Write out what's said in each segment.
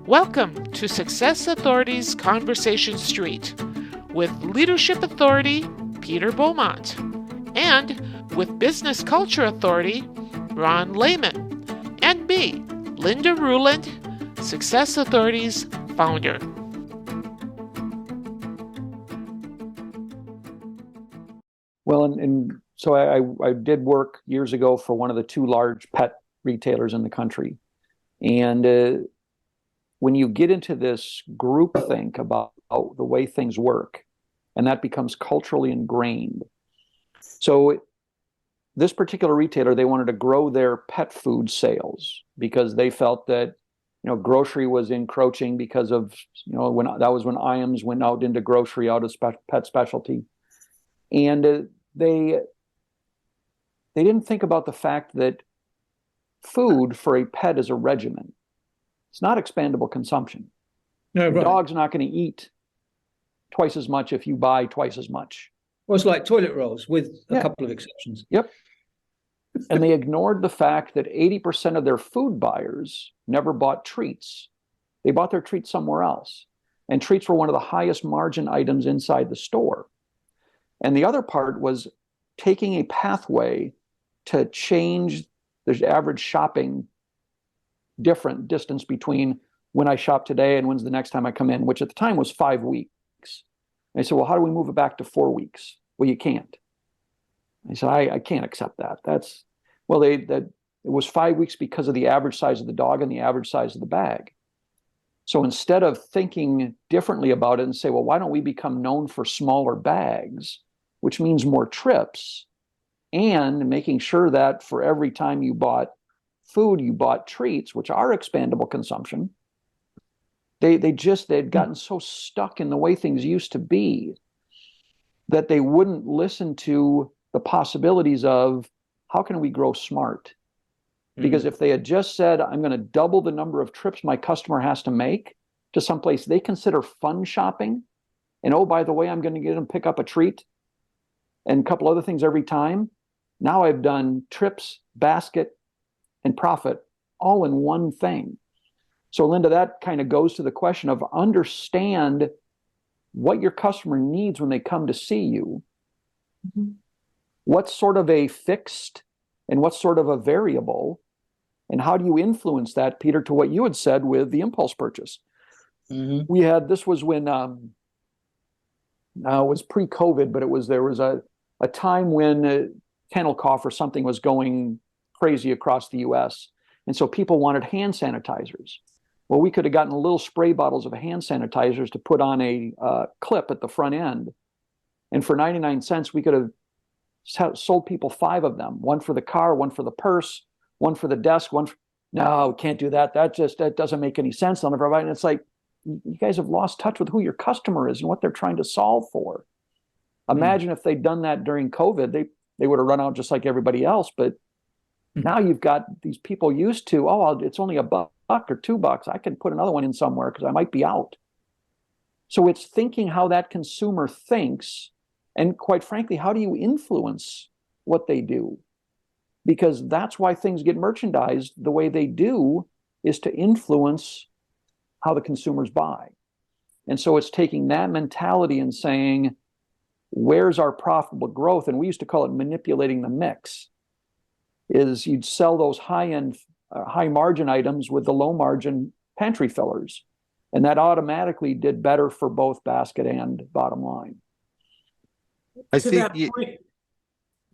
Welcome to Success Authority's Conversation Street with Leadership Authority Peter Beaumont and with Business Culture Authority Ronn Lehmann and me, Linda Ruhland, Success Authority's founder. Well, and so I did work years ago for one of the two large pet retailers in the country. And when you get into this groupthink about the way things work, and that becomes culturally ingrained. So this particular retailer, they wanted to grow their pet food sales because they felt that, grocery was encroaching because of, when IAMS went out into grocery, out of pet specialty. And they didn't think about the fact that food for a pet is a regimen. It's not expandable consumption. No, The right. dog's not going to eat twice as much if you buy twice as much. Well, it's like toilet rolls with a Yeah. couple of exceptions. Yep. And they ignored the fact that 80% of their food buyers never bought treats. They bought their treats somewhere else. And treats were one of the highest margin items inside the store. And the other part was taking a pathway to change the average shopping different distance between when I shop today and when's the next time I come in, which at the time was 5 weeks. And I said, well, how do we move it back to 4 weeks? Well, you can't. I said, I can't accept that. It was 5 weeks because of the average size of the dog and the average size of the bag. So instead of thinking differently about it and say, well, why don't we become known for smaller bags, which means more trips, and making sure that for every time you bought food, you bought treats, which are expandable consumption. They'd gotten so stuck in the way things used to be that they wouldn't listen to the possibilities of how can we grow smart? Because if they had just said, I'm going to double the number of trips my customer has to make to someplace they consider fun shopping, and oh, by the way, I'm going to get them pick up a treat and a couple other things every time. Now I've done trips, basket, and profit all in one thing. So Linda, that kind of goes to the question of understand what your customer needs when they come to see you. Mm-hmm. What's sort of a fixed and what's sort of a variable, and how do you influence that, Peter, to what you had said with the impulse purchase? Mm-hmm. This was when, it was pre-COVID, but there was a time when kennel cough or something was going crazy across the US. And so people wanted hand sanitizers. Well, we could have gotten little spray bottles of hand sanitizers to put on a clip at the front end. And for 99 cents, we could have sold people 5 of them, one for the car, one for the purse, one for the desk, no, can't do that. That doesn't make any sense. They'll never buy it. And it's like, you guys have lost touch with who your customer is and what they're trying to solve for. Imagine if they'd done that during COVID, they would have run out just like everybody else. But now you've got these people used to, it's only $1 or $2. I can put another one in somewhere because I might be out. So it's thinking how that consumer thinks. And quite frankly, how do you influence what they do? Because that's why things get merchandised the way they do, is to influence how the consumers buy. And so it's taking that mentality and saying, where's our profitable growth? And we used to call it manipulating the mix. Is you'd sell those high-end, high margin items with the low margin pantry fillers. And that automatically did better for both basket and bottom line. I think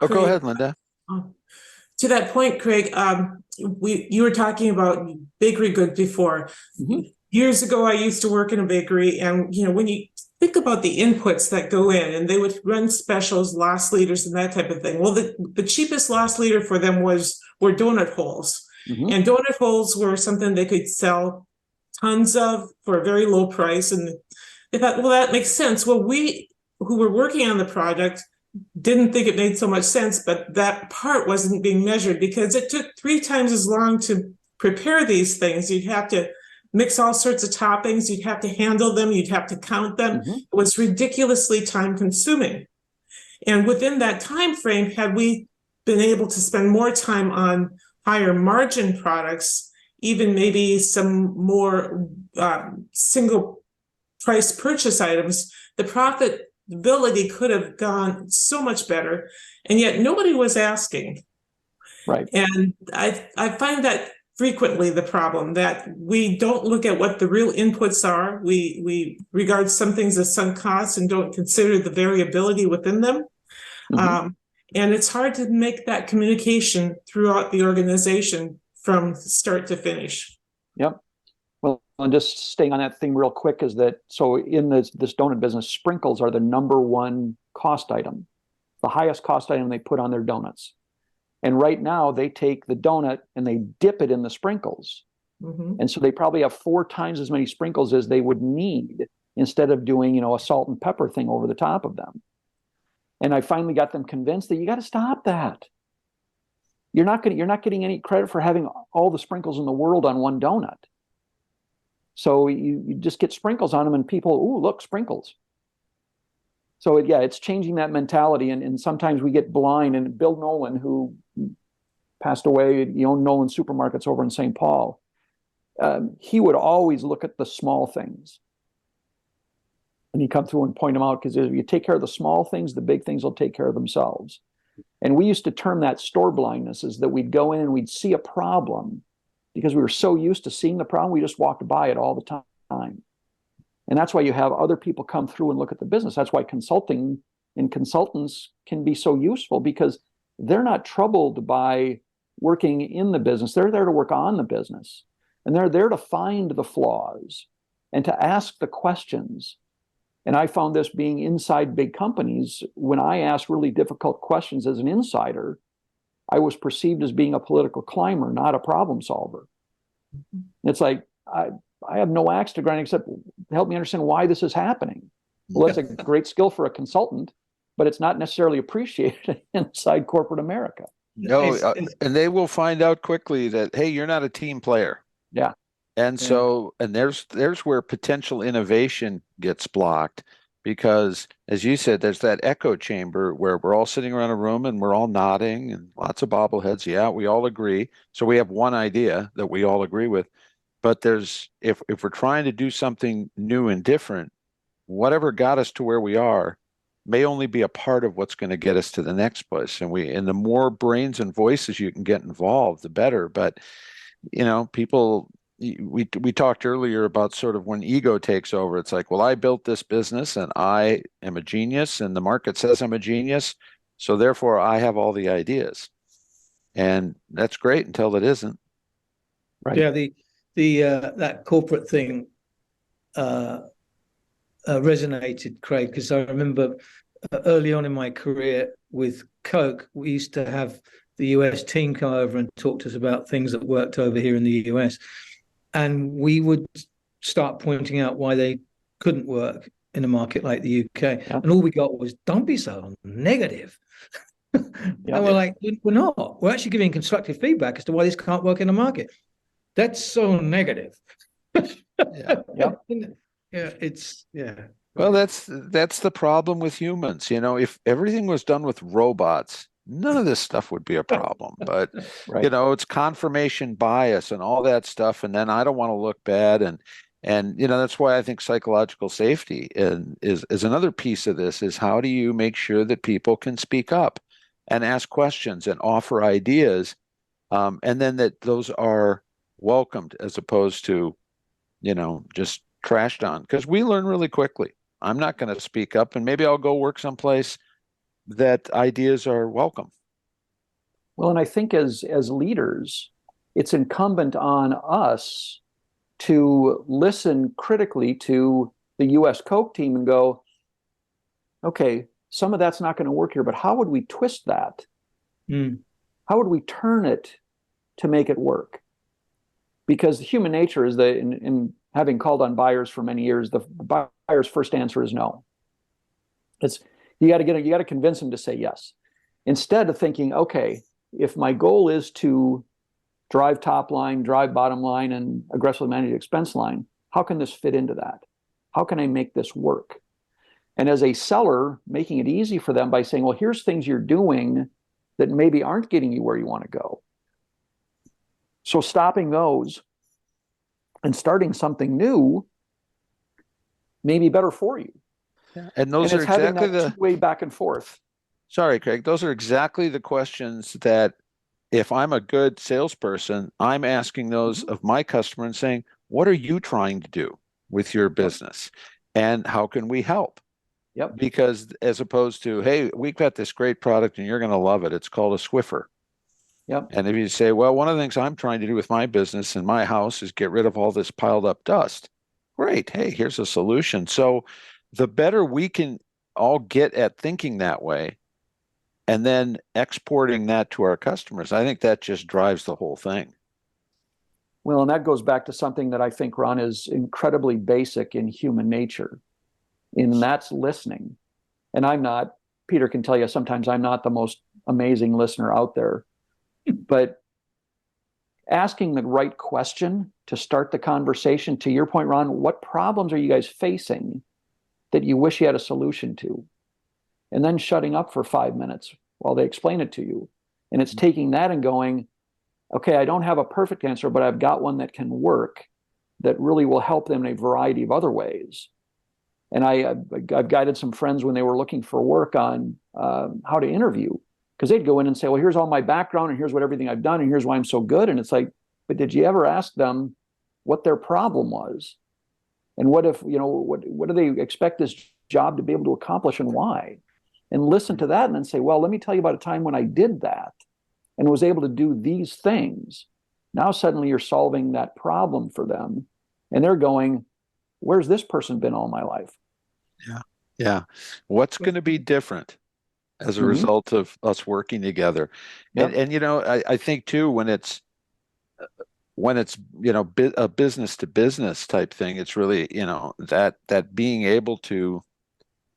go ahead, Linda. To that point, Craig, you were talking about bakery goods before. Mm-hmm. Years ago, I used to work in a bakery, and when you think about the inputs that go in, and they would run specials, loss leaders, and that type of thing. Well, the cheapest loss leader for them were donut holes, and donut holes were something they could sell tons of for a very low price. And they thought, well, that makes sense. Well, we who were working on the project didn't think it made so much sense, but that part wasn't being measured because it took 3 times as long to prepare these things. You'd have to mix all sorts of toppings, you'd have to handle them, you'd have to count them. It was ridiculously time consuming. And within that time frame, had we been able to spend more time on higher margin products, even maybe some more single price purchase items, the profitability could have gone so much better, and yet nobody was asking. Right. And I find that frequently the problem, that we don't look at what the real inputs are. We regard some things as sunk costs and don't consider the variability within them. And it's hard to make that communication throughout the organization from start to finish. Yep. Well, and just staying on that thing real quick is that, so in this donut business, sprinkles are the number one cost item, the highest cost item they put on their donuts. And right now they take the donut and they dip it in the sprinkles. And so they probably have 4 times as many sprinkles as they would need, instead of doing, a salt and pepper thing over the top of them. And I finally got them convinced that you got to stop that. You're not getting any credit for having all the sprinkles in the world on one donut. So you just get sprinkles on them, and people, ooh, look, sprinkles. So it's changing that mentality, and sometimes we get blind. And Bill Nolan, who passed away, he owned Nolan Supermarkets over in St. Paul. He would always look at the small things. And he'd come through and point them out, because if you take care of the small things, the big things will take care of themselves. And we used to term that store blindness, is that we'd go in and we'd see a problem, because we were so used to seeing the problem, we just walked by it all the time. And that's why you have other people come through and look at the business. That's why consulting and consultants can be so useful, because they're not troubled by working in the business. They're there to work on the business. And they're there to find the flaws and to ask the questions. And I found this being inside big companies. When I asked really difficult questions as an insider, I was perceived as being a political climber, not a problem solver. It's like, I have no axe to grind except help me understand why this is happening. Well, that's a great skill for a consultant, but it's not necessarily appreciated inside corporate America. No, and they will find out quickly that, hey, you're not a team player. Yeah. And so, and there's where potential innovation gets blocked, because, as you said, there's that echo chamber where we're all sitting around a room and we're all nodding and lots of bobbleheads. Yeah, we all agree. So we have one idea that we all agree with. But there's, if we're trying to do something new and different, whatever got us to where we are may only be a part of what's going to get us to the next place. And the more brains and voices you can get involved, the better. But, people, we talked earlier about sort of when ego takes over. It's like, well, I built this business and I am a genius, and the market says I'm a genius, so therefore I have all the ideas. And that's great until it isn't. Right. Yeah, that corporate thing resonated, Craig, because I remember early on in my career with Coke, we used to have the US team come over and talk to us about things that worked over here in the US. And we would start pointing out why they couldn't work in a market like the UK. Yeah. And all we got was, don't be so negative. And we're like, we're not. We're actually giving constructive feedback as to why this can't work in the market. That's so negative. Well, that's the problem with humans. If everything was done with robots, none of this stuff would be a problem. But right. It's confirmation bias and all that stuff, and then I don't want to look bad, and that's why I think psychological safety is another piece of this. Is how do you make sure that people can speak up and ask questions and offer ideas, and then that those are welcomed as opposed to just trashed on, because we learn really quickly. I'm not going to speak up, and maybe I'll go work someplace that ideas are welcome. Well, and I think as leaders, it's incumbent on us to listen critically to the US Coke team and go, okay, some of that's not going to work here, but how would we twist that? How would we turn it to make it work? Because human nature is that, in having called on buyers for many years, the buyer's first answer is no. You got to convince them to say yes. Instead of thinking, okay, if my goal is to drive top line, drive bottom line, and aggressively manage the expense line, how can this fit into that? How can I make this work? And as a seller, making it easy for them by saying, well, here's things you're doing that maybe aren't getting you where you want to go. So stopping those And starting something new may be better for you. Yeah. And those and are it's having exactly that two-way back and forth. Sorry, Craig, those are exactly the questions that if I'm a good salesperson, I'm asking those of my customer and saying, what are you trying to do with your business? And how can we help? Yep. Because as opposed to, hey, we've got this great product and you're going to love it. It's called a Swiffer. Yep. And if you say, well, one of the things I'm trying to do with my business and my house is get rid of all this piled up dust. Great. Hey, here's a solution. So the better we can all get at thinking that way and then exporting that to our customers, I think that just drives the whole thing. Well, and that goes back to something that I think, Ron, is incredibly basic in human nature, and that's listening. And Peter can tell you, sometimes I'm not the most amazing listener out there, but asking the right question to start the conversation, to your point, Ron, what problems are you guys facing that you wish you had a solution to? And then shutting up for 5 minutes while they explain it to you. And it's taking that and going, okay, I don't have a perfect answer, but I've got one that can work, that really will help them in a variety of other ways. And I've guided some friends when they were looking for work on how to interview, because they'd go in and say, well, here's all my background and here's what everything I've done and here's why I'm so good. And it's like, but did you ever ask them what their problem was? And what if, what do they expect this job to be able to accomplish and why? And listen to that and then say, well, let me tell you about a time when I did that and was able to do these things. Now suddenly you're solving that problem for them. And they're going, where's this person been all my life? Yeah. Yeah. What's going to be different as a result of us working together? Yep. And I think too, when it's a business to business type thing, it's really, that being able to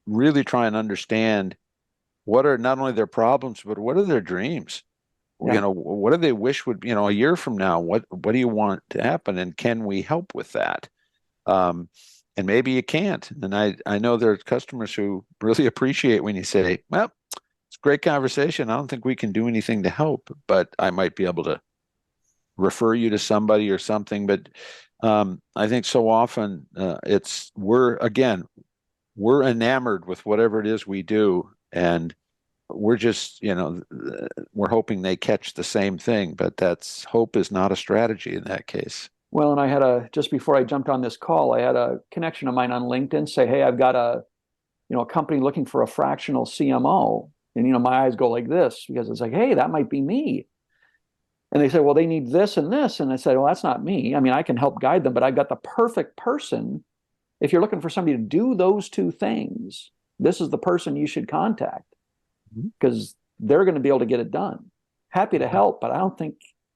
really try and understand what are not only their problems, but what are their dreams? Yeah. What do they wish would, a year from now, what do you want to happen? And can we help with that? And maybe you can't. And I know there are customers who really appreciate when you say, well, it's a great conversation. I don't think we can do anything to help, but I might be able to refer you to somebody or something. But I think so often we're enamored with whatever it is we do. And we're just, we're hoping they catch the same thing, but hope is not a strategy in that case. Well, and I had just before I jumped on this call, I had a connection of mine on LinkedIn say, hey, I've got a company looking for a fractional CMO. And, my eyes go like this because it's like, hey, that might be me. And they said, well, they need this and this. And I said, well, that's not me. I mean, I can help guide them, but I've got the perfect person. If you're looking for somebody to do those two things, this is the person you should contact because they're going to be able to get it done. Happy to help, but I don't think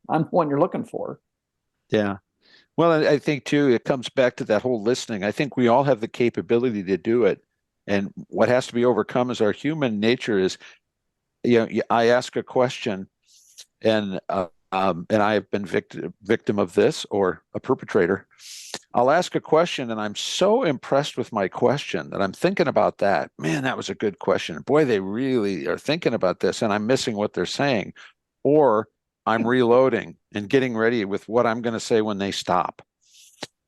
I'm the one you're looking for. Yeah. Well, I think too, it comes back to that whole listening. I think we all have the capability to do it. And what has to be overcome is our human nature is, I ask a question and I have been victim of this or a perpetrator. I'll ask a question and I'm so impressed with my question that I'm thinking about that. Man, that was a good question. Boy, they really are thinking about this and I'm missing what they're saying. Or I'm reloading and getting ready with what I'm going to say when they stop.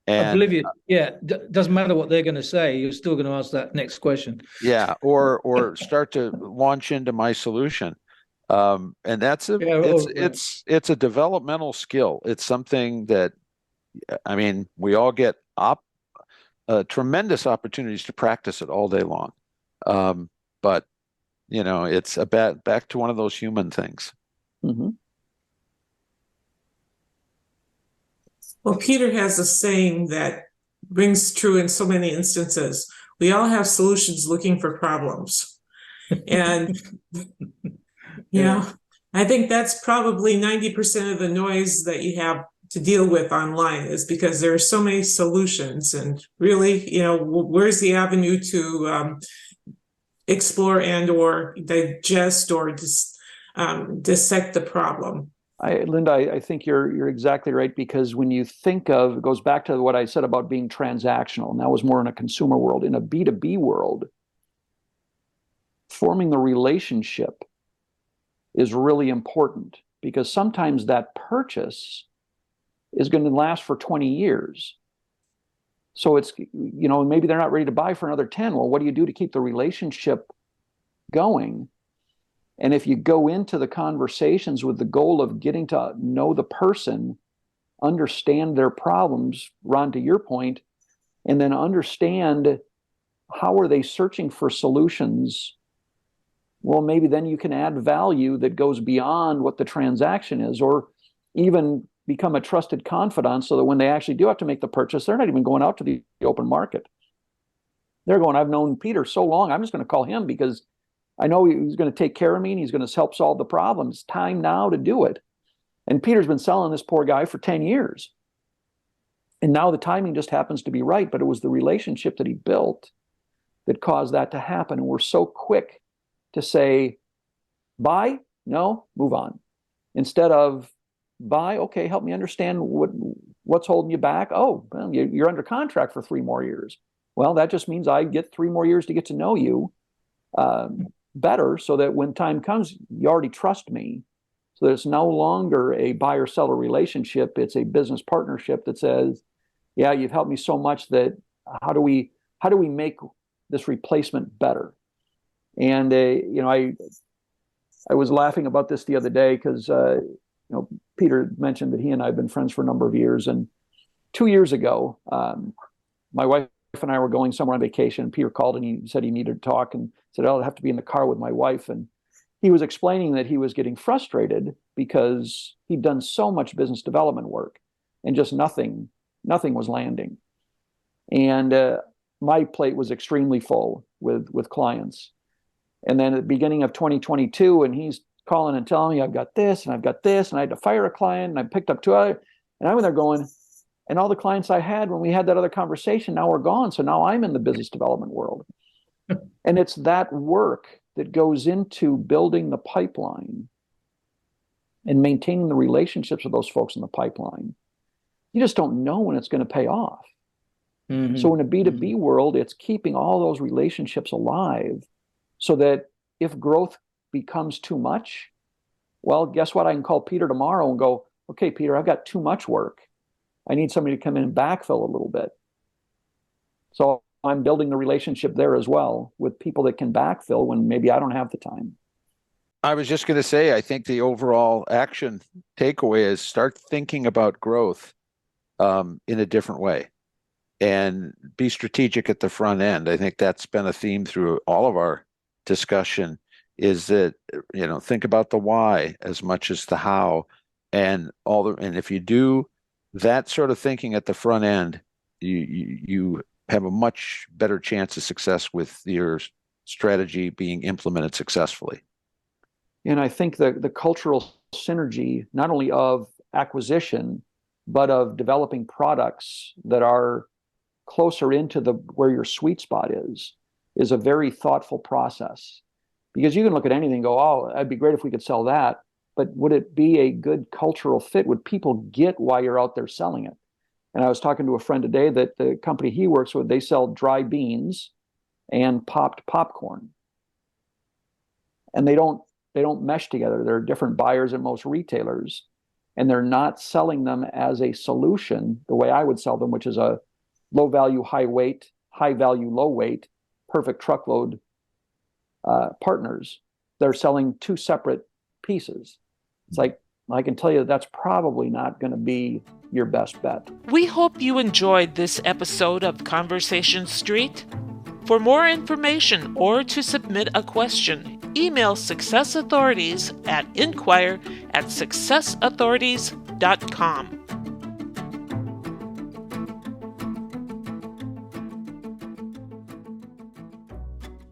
And Oblivious. Yeah, doesn't matter what they're going to say. You're still going to ask that next question. Yeah, or start to launch into my solution. And that's it's a developmental skill. It's something that, I mean, we all get tremendous opportunities to practice it all day long. But it's back to one of those human things. Mm-hmm. Well, Peter has a saying that rings true in so many instances. We all have solutions looking for problems. And I think that's probably 90% of the noise that you have to deal with online is because there are so many solutions. And really, where's the avenue to explore and or digest or dissect the problem? Linda, I think you're exactly right, because when you think of, it goes back to what I said about being transactional, and that was more in a consumer world. In a B2B world, forming the relationship is really important because sometimes that purchase is going to last for 20 years. So it's, maybe they're not ready to buy for another 10. Well, what do you do to keep the relationship going? And if you go into the conversations with the goal of getting to know the person, understand their problems, Ron, to your point, and then understand how are they searching for solutions, well, maybe then you can add value that goes beyond what the transaction is, or even become a trusted confidant so that when they actually do have to make the purchase, they're not even going out to the open market. They're going, I've known Peter so long, I'm just going to call him because I know he's going to take care of me and he's going to help solve the problem. It's time now to do it. And Peter's been selling this poor guy for 10 years. And now the timing just happens to be right, but it was the relationship that he built that caused that to happen. And we're so quick to say, buy, no, move on. Instead of buy, okay, help me understand what's holding you back. Oh, well, you're under contract for 3 more years. Well, that just means I get 3 more years to get to know you better so that when time comes, you already trust me. So that it's no longer a buyer-seller relationship. It's a business partnership that says, yeah, you've helped me so much that how do we make this replacement better? And I was laughing about this the other day because Peter mentioned that he and I have been friends for a number of years. And 2 years ago, my wife and I were going somewhere on vacation. Peter called and he said he needed to talk and said, I'll have to be in the car with my wife. And he was explaining that he was getting frustrated because he'd done so much business development work and just nothing was landing. And my plate was extremely full with clients. And then at the beginning of 2022, and he's calling and telling me, I've got this and I've got this, and I had to fire a client and I picked up 2 other, and I'm in there going, and all the clients I had when we had that other conversation now are gone. So now I'm in the business development world. And it's that work that goes into building the pipeline and maintaining the relationships with those folks in the pipeline. You just don't know when it's going to pay off. Mm-hmm. So in a B2B world, it's keeping all those relationships alive so that if growth becomes too much, well, guess what? I can call Peter tomorrow and go, okay, Peter, I've got too much work. I need somebody to come in and backfill a little bit. So I'm building the relationship there as well with people that can backfill when maybe I don't have the time. I was just going to say, I think the overall action takeaway is start thinking about growth in a different way and be strategic at the front end. I think that's been a theme through all of our discussion, is that, think about the why as much as the how, and if you do that sort of thinking at the front end, you have a much better chance of success with your strategy being implemented successfully. And I think that the cultural synergy, not only of acquisition, but of developing products that are closer into where your sweet spot is a very thoughtful process. Because you can look at anything and go, oh, it'd be great if we could sell that. But would it be a good cultural fit? Would people get why you're out there selling it? And I was talking to a friend today that the company he works with, they sell dry beans and popped popcorn. And they don't mesh together. They're different buyers at most retailers. And they're not selling them as a solution the way I would sell them, which is a low value, high weight, high value, low weight, perfect truckload partners. They're selling 2 separate pieces. It's like, I can tell you that's probably not going to be your best bet. We hope you enjoyed this episode of Conversation Street. For more information or to submit a question, email Success Authorities at inquire@successauthorities.com.